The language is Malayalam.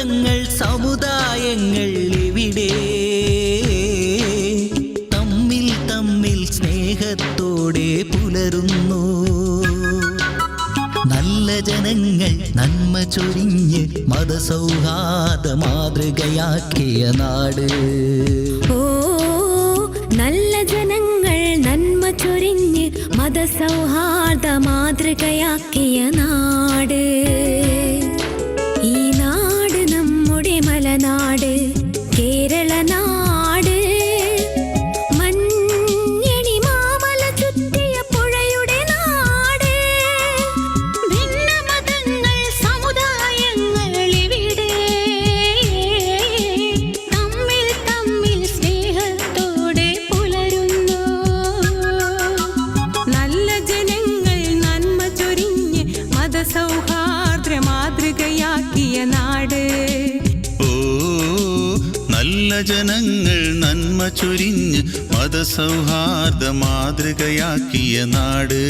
മതങ്ങൾ സമുദായങ്ങൾ ഇവിടെ തമ്മിൽ തമ്മിൽ സ്നേഹത്തോടെ പുലരുന്നു. നല്ല ജനങ്ങൾ നന്മ ചൊരിഞ്ഞ് മതസൗഹാർദ്ദ മാതൃകയാക്കിയ നാട്. ഓ നല്ല ജനങ്ങൾ നന്മ ചൊരിഞ്ഞ് മതസൗഹാർദ്ദ മാതൃകയാക്കിയ നാട്. ഈ നാട് നമ്മുടെ മലനാട്, കേരള നാട്. മഞ്ഞണി മാമല ചുറ്റിയ പുഴയുടെ നാട്. ഭിന്നമതങ്ങൾ സമുദായങ്ങൾ ഇവിടെ തമ്മിൽ തമ്മിൽ സ്നേഹത്തോടെ പുലരുന്നു. നല്ല ജനങ്ങൾ നന്മ ചൊരിഞ്ഞ് മതസൗഹാർദ്ദ മാതൃകയാക്കിയ നാട്. ഓ നല്ല ജനങ്ങൾ നന്മ ചൊരിഞ്ഞ് മതസൗഹാർദ്ദ മാതൃകയാക്കിയ നാട്.